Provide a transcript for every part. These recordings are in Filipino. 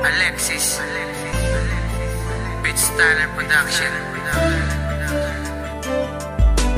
Alexis Beat Styler Production.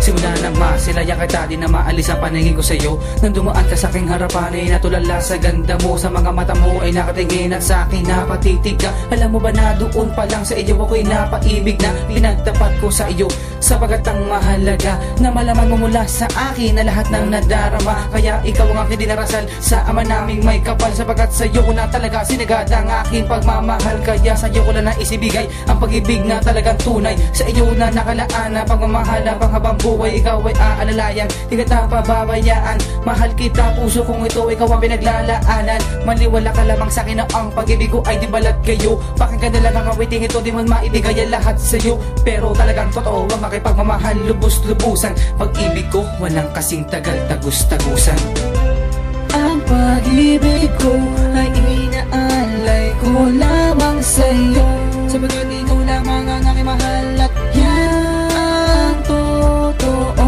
Simula na masilayan kita, di na maalis ang paningin ko sa'yo. Nang dumaan ka sa aking harapan ay natulala sa ganda mo. Sa mga mata mo ay nakatingin at sa akin napatitig ka. Alam mo ba na doon pa lang sa iyo ako'y napaibig na. Pinagtapat ko sa iyo sapagat ang mahalaga na malaman mo mula sa akin na lahat ng nadarama. Kaya ikaw ang aking dinarasal sa ama naming may kapal, sapagat sa iyo ko na talaga sinagad ang aking pagmamahal. Kaya sa iyo ko na naisibigay ang pag-ibig na talagang tunay. Sa iyo na nakalaan na pagmamahal na panghabang buhay. Ikaw ay aalalayan, di kita pababayaan. Mahal kita, puso kong ito, ikaw ang pinaglalaanan. Maniwala ka lamang sa akin na ang pag-ibig ko ay di balat kayo. Bakit ka na lang ang awiting ito, di man maibigay ang lahat sa'yo. Pero talagang totoo ang makipagmamahal, lubos-lubusan. Pag-ibig ko, walang kasing tagal, tagus-tagusan. Ang pag-ibig ko ay inaalay ko lamang sa'yo, sapagat ikaw lamang ang aking mahal at yan ang totoo.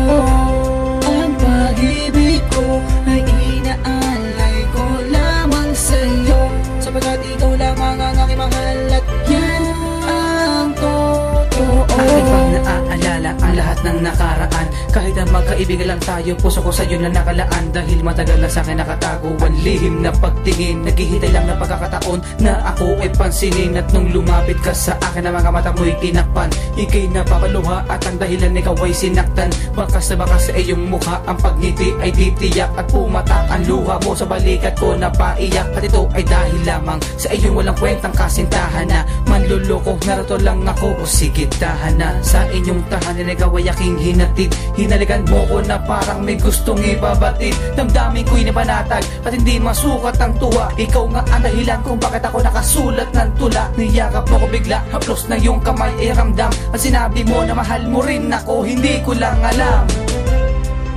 Ang pag-ibig ko ay inaalay ko lamang sa'yo, sapagat ikaw lamang ang aking mahal at yan ang totoo. Aking pag naaalala ang lahat ng nakaraan. Kahit na magkaibigan lang tayo, puso ko sa'yo na nakalaan. Dahil matagal na sa'kin nakatago ang lihim na pagtingin. Naghihintay lang na pagkakataon na ako ay pansinin. At nung lumapit ka sa akin na mga mata mo'y tinakpan, ika'y napapaluha at ang dahilan ikaw ay sinaktan. Bakas na bakas sa iyong mukha ang pagngiti ay titiyak. At pumatak ang luha mo sa balikat ko na paiyak. At ito ay dahil lamang sa iyong walang kwentang kasintahan na manluloko. Narito lang ako, o sige tahan na. Sa inyong tahanan ikaw ay aking hinatid. Hinalikan mo ko na parang may gustong ibabatid. Damdamin ko'y napanatag at hindi masukat ang tuwa. Ikaw nga ang dahilan kung bakit ako nakasulat ng tula. Niyakap mo ko bigla, haplos na yung kamay ay ramdam. At sinabi mo na mahal mo rin ako, hindi ko lang alam.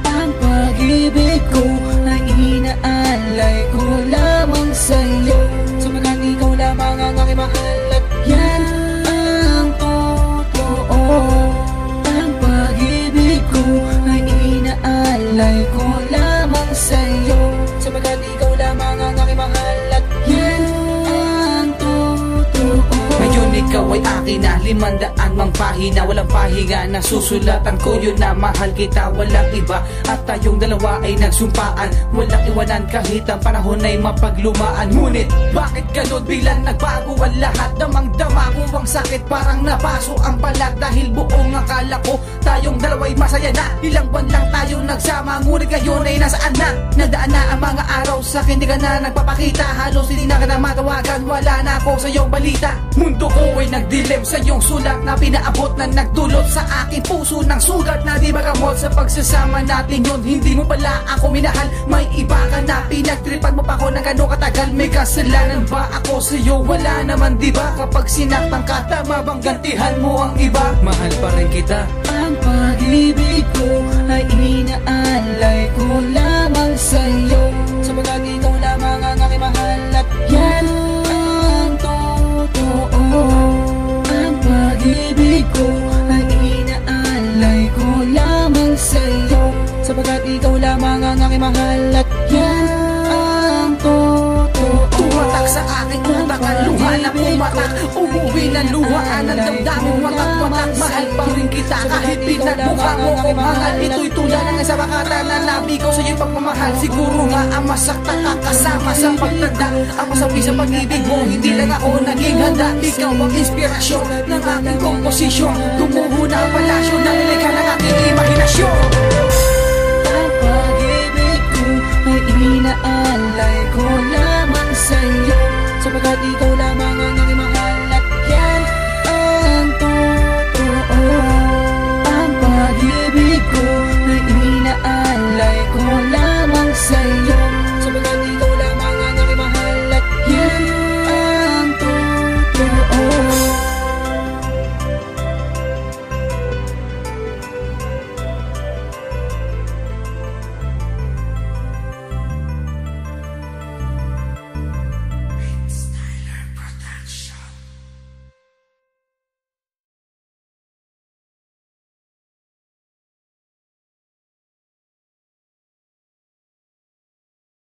Ang pag-ibig ko ay inaalay ko lamang sa'yo, sapagat ikaw lamang ang aking mahal at yan ang totoo. Ang pag-ibig ko ay inaalay ko lamang sa'yo, sapagat ikaw lamang ang aking mahal at yan ang totoo. Ngayon ikaw ay akin na 500 mang pahina, walang pahinga. Nasusulatan ko yun na mahal kita, walang iba. At tayong dalawa ay nagsumpaan, walang iwanan kahit ang panahon ay mapaglumaan. Ngunit bakit ganun biglang nagbago ang lahat? Damang-dama ko ang sakit, parang napaso ang balat. Dahil buong akala ko tayong dalawa'y masaya na. Ilang buwan lang tayong nagsama, ngunit ngayon ay nasaan na? Nadaan na ang mga araw sa'kin, di ka na nagpapakita. Halos hindi na ka na matawagan, wala na ako sa iyong balita. Mundo ko ay nagdilim sa iyong sulat na pinaabot na nagdulot sa aking puso ng sugat na di magamot. Sa pagsasama natin yun, hindi mo pala ako minahal. May iba ka na, pinagtripan mo pa ako ng gano'ng katagal. May kasalanan ba ako sa iyo? Wala naman di ba? Kapag sinaktan ka, tama bang gantihan mo ang iba? Mahal pa rin kita. Ang pag-ibig ko ay inaalay ko lamang sa'yo, sapagat ikaw lamang ang aking mahal at yan ang totoo. Ang pag-ibig ko ay inaalay ko lamang sa'yo, sapagat ikaw lamang ang aking mahal at yan ang totoo. Tumatak sa aking utak ang luha na pumatak. Umuwi ng luha ang damdaming watak-watak. Mahal pa rin kita kahit pinagmukha mo ko mahal. Ito'y tulad ng sa bakata na nabigaw sa iyong pagmamahal. Siguro nga ang masaktan ka kasama sa pagtanda. Ako sabi sa pag-ibig mo, hindi lang ako naging handa. Ikaw ang inspirasyon ng aking komposisyon. Gumuho na ang palasyo na nilikha ng aking imahinasyon. Ang pag-ibig ko ay inaalay ko lamang sa'yo, sapagat ikaw